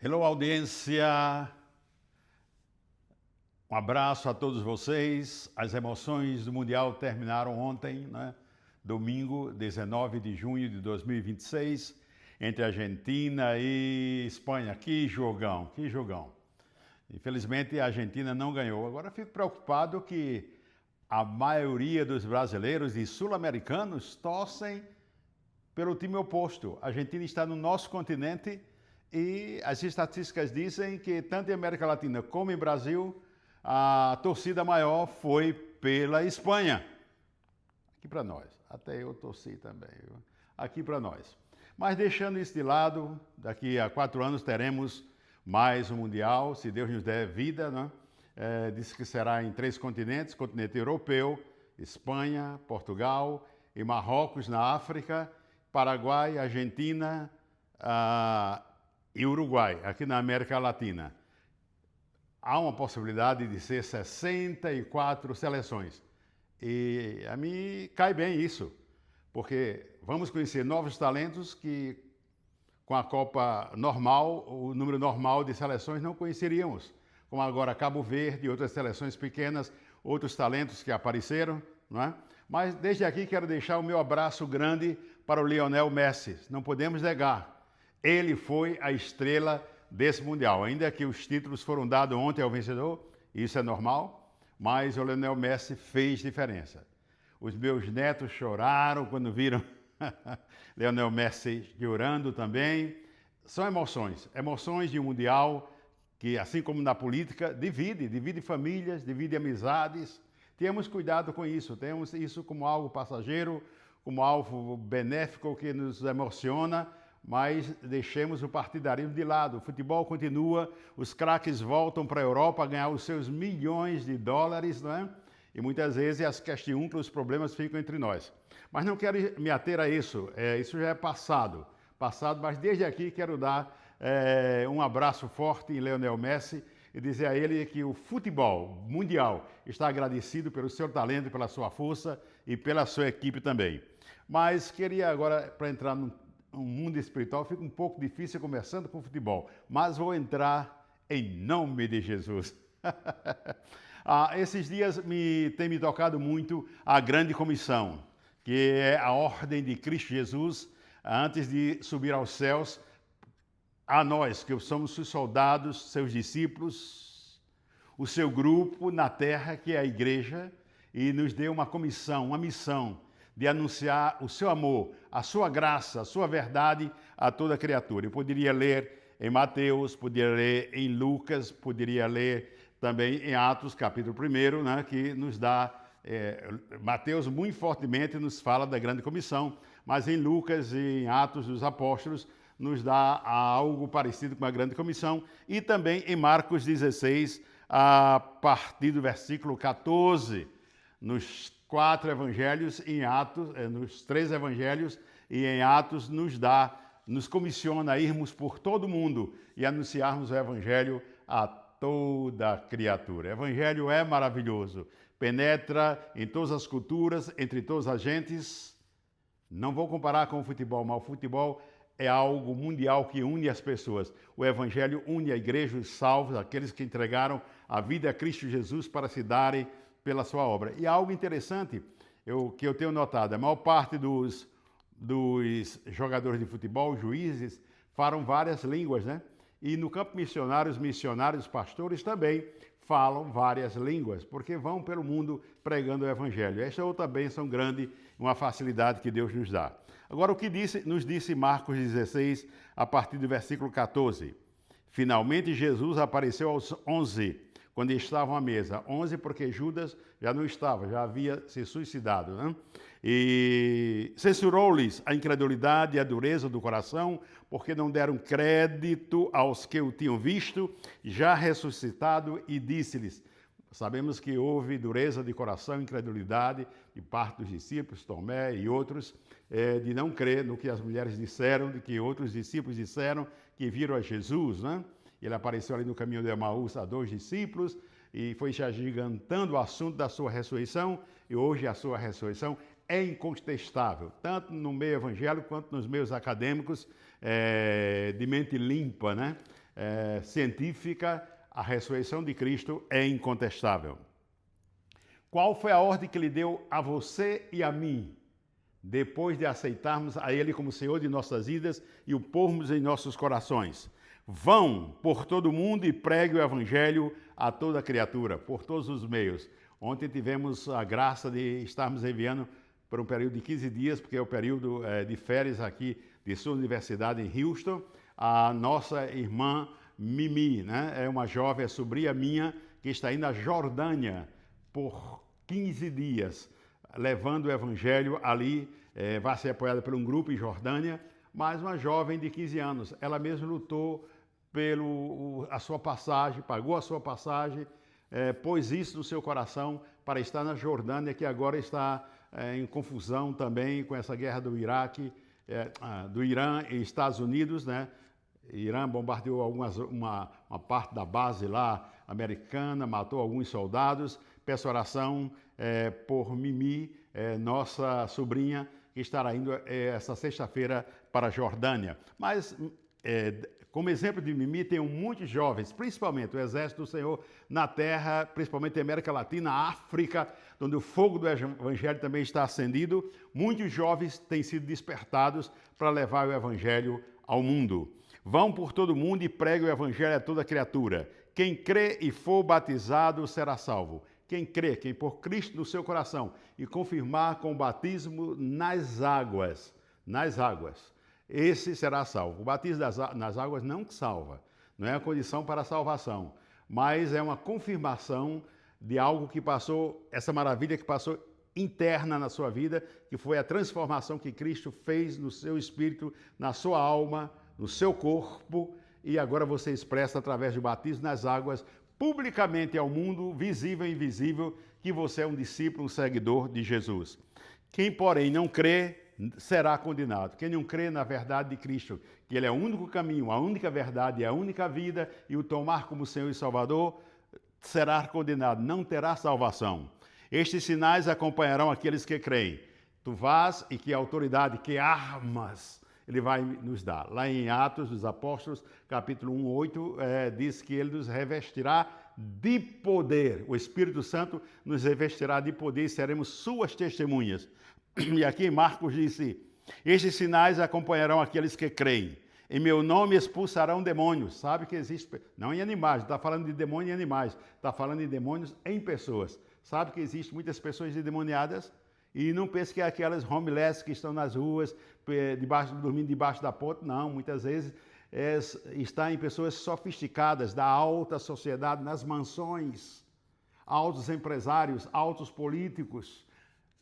Hello, audiência. Um abraço a todos vocês. As emoções do Mundial terminaram ontem, né? Domingo, 19 de junho de 2026, entre Argentina e Espanha. Que jogão, que jogão. Infelizmente, a Argentina não ganhou. Agora, fico preocupado que a maioria dos brasileiros e sul-americanos torcem pelo time oposto. A Argentina está no nosso continente e as estatísticas dizem que tanto em América Latina como em Brasil, a torcida maior foi pela Espanha. Aqui para nós. Até eu torci também. Viu? Aqui para nós. Mas deixando isso de lado, daqui a 4 anos teremos mais um Mundial, se Deus nos der vida, né? Diz que será em 3 continentes, continente europeu, Espanha, Portugal e Marrocos na África, Paraguai, Argentina e Uruguai, aqui na América Latina. Há uma possibilidade de ser 64 seleções. E a mim cai bem isso, porque vamos conhecer novos talentos que com a Copa normal, o número normal de seleções não conheceríamos. Como agora Cabo Verde e outras seleções pequenas, outros talentos que apareceram, não é? Mas desde aqui quero deixar o meu abraço grande para o Lionel Messi. Não podemos negar, ele foi a estrela desse Mundial. Ainda que os títulos foram dados ontem ao vencedor, isso é normal, mas o Lionel Messi fez diferença. Os meus netos choraram quando viram Lionel Messi chorando também. São emoções de um Mundial que, assim como na política, divide famílias, divide amizades. Tenhamos cuidado com isso, temos isso como algo passageiro, como algo benéfico que nos emociona, mas deixemos o partidarismo de lado. O futebol continua, os craques voltam para a Europa a ganhar os seus milhões de dólares, não é? E muitas vezes as questões, os problemas ficam entre nós. Mas não quero me ater a isso, isso já é passado, mas desde aqui quero dar um abraço forte em Lionel Messi e dizer a ele que o futebol mundial está agradecido pelo seu talento, pela sua força e pela sua equipe também. Mas queria agora, para entrar num mundo espiritual, fica um pouco difícil começando com futebol, mas vou entrar em nome de Jesus. Esses dias tem me tocado muito a grande comissão, que é a ordem de Cristo Jesus, antes de subir aos céus, a nós, que somos seus soldados, seus discípulos, o seu grupo na terra, que é a igreja, e nos deu uma comissão, uma missão de anunciar o seu amor, a sua graça, a sua verdade a toda criatura. Eu poderia ler em Mateus, poderia ler em Lucas, poderia ler também em Atos, capítulo 1, né, que nos dá, Mateus muito fortemente nos fala da grande comissão, mas em Lucas e em Atos dos Apóstolos nos dá algo parecido com a grande comissão, e também em Marcos 16, a partir do versículo 14, nos 4 evangelhos, em Atos, nos 3 evangelhos e em Atos nos comissiona a irmos por todo o mundo e anunciarmos o evangelho a toda criatura. O evangelho é maravilhoso, penetra em todas as culturas, entre todas as gentes. Não vou comparar com o futebol, mas o futebol é algo mundial que une as pessoas. O evangelho une a igreja, os salvos, aqueles que entregaram a vida a Cristo Jesus para se darem pela sua obra. E algo interessante que eu tenho notado, a maior parte dos jogadores de futebol, juízes, falam várias línguas, né? E no campo missionário, os missionários, os pastores também falam várias línguas, porque vão pelo mundo pregando o evangelho. Esta é outra bênção grande, uma facilidade que Deus nos dá. Agora, o que nos disse Marcos 16, a partir do versículo 14. Finalmente, Jesus apareceu aos 11, quando estavam à mesa. 11 porque Judas já não estava, já havia se suicidado, né? E censurou-lhes a incredulidade e a dureza do coração, porque não deram crédito aos que o tinham visto, já ressuscitado, e disse-lhes, sabemos que houve dureza de coração, incredulidade de parte dos discípulos, Tomé e outros, de não crer no que as mulheres disseram, de que outros discípulos disseram que viram a Jesus, né? Ele apareceu ali no caminho de Emaús a 2 discípulos e foi se agigantando o assunto da sua ressurreição, e hoje a sua ressurreição é incontestável, tanto no meio evangélico quanto nos meios acadêmicos de mente limpa, né? científica, a ressurreição de Cristo é incontestável. Qual foi a ordem que ele deu a você e a mim, depois de aceitarmos a Ele como Senhor de nossas vidas e o pormos em nossos corações? Vão por todo o mundo e pregue o Evangelho a toda criatura, por todos os meios. Ontem tivemos a graça de estarmos enviando por um período de 15 dias, porque é o período de férias aqui de sua universidade em Houston, a nossa irmã Mimi, né? É uma jovem, sobrinha minha, que está indo à Jordânia por 15 dias, levando o Evangelho ali, vai ser apoiada por um grupo em Jordânia, mas uma jovem de 15 anos. Ela mesma lutou a sua passagem, pagou a sua passagem, pôs isso no seu coração para estar na Jordânia, que agora está em confusão também com essa guerra do Iraque, do Irã e Estados Unidos, né? Irã bombardeou uma parte da base lá americana, matou alguns soldados. Peço oração por Mimi, nossa sobrinha, que estará indo essa sexta-feira para a Jordânia. Mas, como exemplo de Mimi, tem muitos jovens, principalmente o Exército do Senhor na Terra, principalmente na América Latina, África, onde o fogo do Evangelho também está acendido. Muitos jovens têm sido despertados para levar o Evangelho ao mundo. Vão por todo mundo e pregue o Evangelho a toda criatura. Quem crê e for batizado será salvo. Quem crê, quem pôr Cristo no seu coração e confirmar com o batismo nas águas, esse será salvo. O batismo nas águas não salva, não é a condição para a salvação, mas é uma confirmação de algo que passou, essa maravilha que passou interna na sua vida, que foi a transformação que Cristo fez no seu espírito, na sua alma, no seu corpo, e agora você expressa através do batismo nas águas, publicamente ao mundo, visível e invisível, que você é um discípulo, um seguidor de Jesus. Quem, porém, não crê, será condenado. Quem não crê na verdade de Cristo, que Ele é o único caminho, a única verdade e a única vida, e o tomar como Senhor e Salvador, será condenado, não terá salvação. Estes sinais acompanharão aqueles que creem. Tu vás e que autoridade, que armas Ele vai nos dar. Lá em Atos dos Apóstolos, capítulo 1, 8, diz que Ele nos revestirá de poder. O Espírito Santo nos revestirá de poder e seremos suas testemunhas. E aqui em Marcos disse, estes sinais acompanharão aqueles que creem. Em meu nome expulsarão demônios. Sabe que existe, não em animais, não está falando de demônio em animais, está falando de demônios em pessoas. Sabe que existem muitas pessoas endemoniadas? E não pense que é aquelas homeless que estão nas ruas, dormindo debaixo da ponte. Não, muitas vezes está em pessoas sofisticadas da alta sociedade, nas mansões, altos empresários, altos políticos,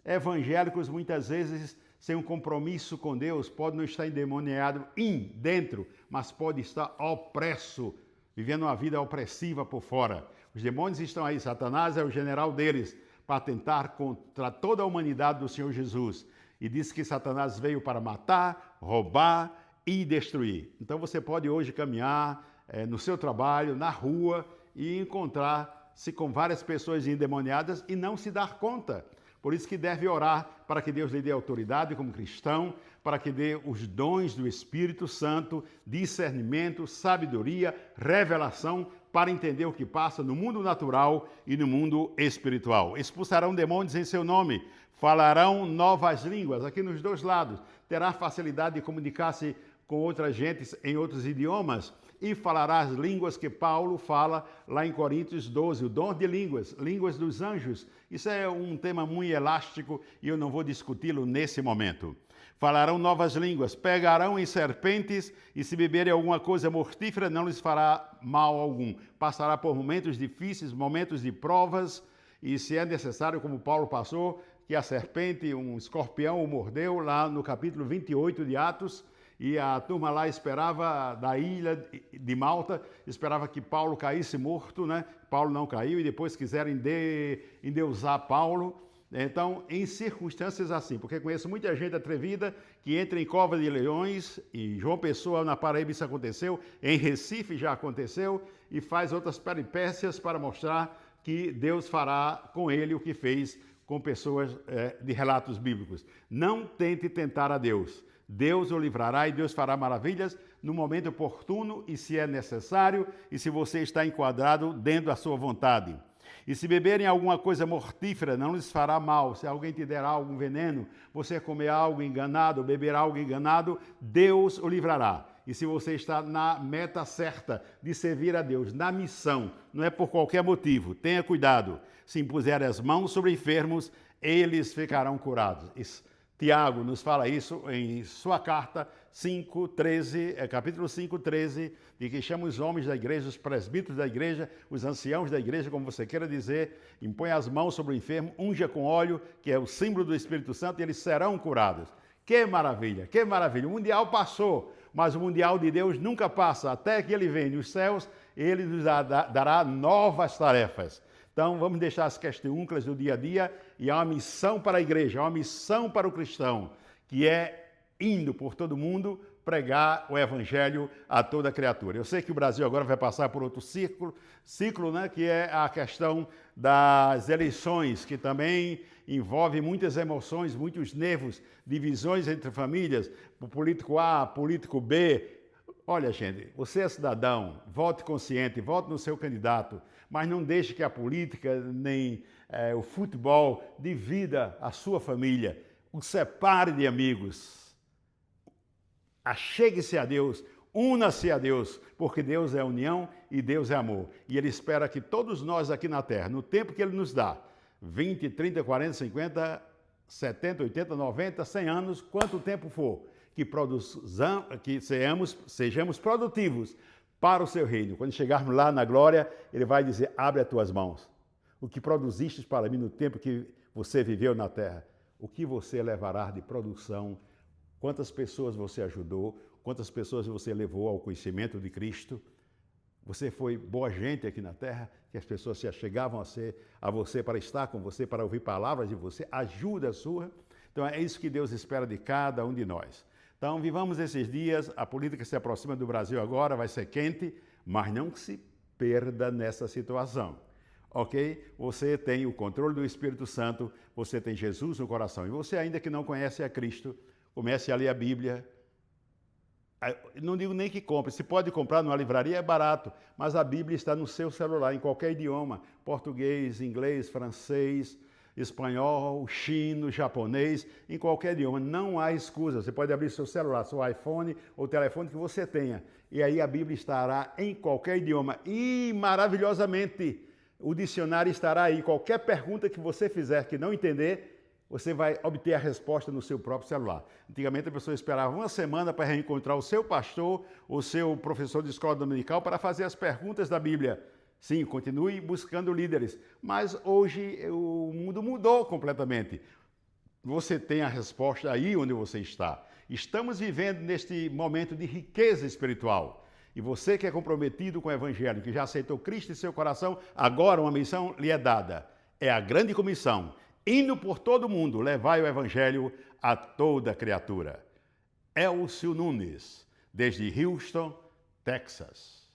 evangélicos, muitas vezes sem um compromisso com Deus, pode não estar endemoniado dentro, mas pode estar opresso, vivendo uma vida opressiva por fora. Os demônios estão aí, Satanás é o general deles, para tentar contra toda a humanidade do Senhor Jesus. E diz que Satanás veio para matar, roubar e destruir. Então você pode hoje caminhar no seu trabalho, na rua, e encontrar-se com várias pessoas endemoniadas e não se dar conta. Por isso que deve orar para que Deus lhe dê autoridade como cristão, para que dê os dons do Espírito Santo, discernimento, sabedoria, revelação, para entender o que passa no mundo natural e no mundo espiritual. Expulsarão demônios em seu nome, falarão novas línguas, aqui nos dois lados. Terá facilidade de comunicar-se com outras gentes em outros idiomas e falará as línguas que Paulo fala lá em Coríntios 12, o dom de línguas, línguas dos anjos. Isso é um tema muito elástico e eu não vou discuti-lo nesse momento. Falarão novas línguas, pegarão em serpentes e se beberem alguma coisa mortífera não lhes fará mal algum. Passará por momentos difíceis, momentos de provas e se é necessário, como Paulo passou, que a serpente, um escorpião o mordeu lá no capítulo 28 de Atos, e a turma lá esperava, da ilha de Malta, esperava que Paulo caísse morto, né? Paulo não caiu e depois quiseram endeusar Paulo. Então, em circunstâncias assim, porque conheço muita gente atrevida que entra em cova de leões, em João Pessoa, na Paraíba, isso aconteceu, em Recife já aconteceu, e faz outras peripécias para mostrar que Deus fará com ele o que fez com pessoas de relatos bíblicos. Não tente tentar a Deus. Deus o livrará e Deus fará maravilhas no momento oportuno e se é necessário e se você está enquadrado dentro da sua vontade. E se beberem alguma coisa mortífera, não lhes fará mal. Se alguém te der algum veneno, você comer algo enganado, beber algo enganado, Deus o livrará. E se você está na meta certa de servir a Deus, na missão, não é por qualquer motivo, tenha cuidado. Se impuserem as mãos sobre enfermos, eles ficarão curados. Tiago nos fala isso em sua carta 5:13, capítulo 5:13, de que chama os homens da igreja, os presbíteros da igreja, os anciãos da igreja, como você queira dizer, impõe as mãos sobre o enfermo, unja com óleo, que é o símbolo do Espírito Santo, e eles serão curados. Que maravilha, que maravilha. O mundial passou, mas o mundial de Deus nunca passa. Até que ele vem nos céus, ele nos dará novas tarefas. Então, vamos deixar as questões do dia a dia e há uma missão para a igreja, há uma missão para o cristão, que é indo por todo mundo pregar o evangelho a toda criatura. Eu sei que o Brasil agora vai passar por outro ciclo, né, que é a questão das eleições, que também envolve muitas emoções, muitos nervos, divisões entre famílias, o político A, político B. Olha, gente, você é cidadão, vote consciente, vote no seu candidato, mas não deixe que a política nem o futebol divida a sua família, o separe de amigos. Achegue-se a Deus, una-se a Deus, porque Deus é união e Deus é amor. E Ele espera que todos nós aqui na Terra, no tempo que Ele nos dá, 20, 30, 40, 50, 70, 80, 90, 100 anos, quanto tempo for, que sejamos produtivos para o seu reino. Quando chegarmos lá na glória, Ele vai dizer, abre as tuas mãos. O que produziste para mim no tempo que você viveu na terra, o que você levará de produção, quantas pessoas você ajudou, quantas pessoas você levou ao conhecimento de Cristo. Você foi boa gente aqui na terra, que as pessoas se achegavam a você para estar com você, para ouvir palavras de você, ajuda sua. Então é isso que Deus espera de cada um de nós. Então vivamos esses dias, a política se aproxima do Brasil agora, vai ser quente, mas não se perda nessa situação. Ok? Você tem o controle do Espírito Santo, você tem Jesus no coração. E você ainda que não conhece a Cristo, comece a ler a Bíblia. Não digo nem que compre, se pode comprar numa livraria, é barato, mas a Bíblia está no seu celular, em qualquer idioma, português, inglês, francês, espanhol, chino, japonês, em qualquer idioma, não há excusa. Você pode abrir seu celular, seu iPhone ou telefone que você tenha, e aí a Bíblia estará em qualquer idioma, e maravilhosamente o dicionário estará aí. Qualquer pergunta que você fizer que não entender, você vai obter a resposta no seu próprio celular. Antigamente a pessoa esperava uma semana para reencontrar o seu pastor, o seu professor de escola dominical para fazer as perguntas da Bíblia. Sim, continue buscando líderes, mas hoje o mundo mudou completamente. Você tem a resposta aí onde você está. Estamos vivendo neste momento de riqueza espiritual. E você que é comprometido com o Evangelho, que já aceitou Cristo em seu coração, agora uma missão lhe é dada. É a grande comissão. Indo por todo o mundo, levai o Evangelho a toda criatura. Elcio Nunes, desde Houston, Texas.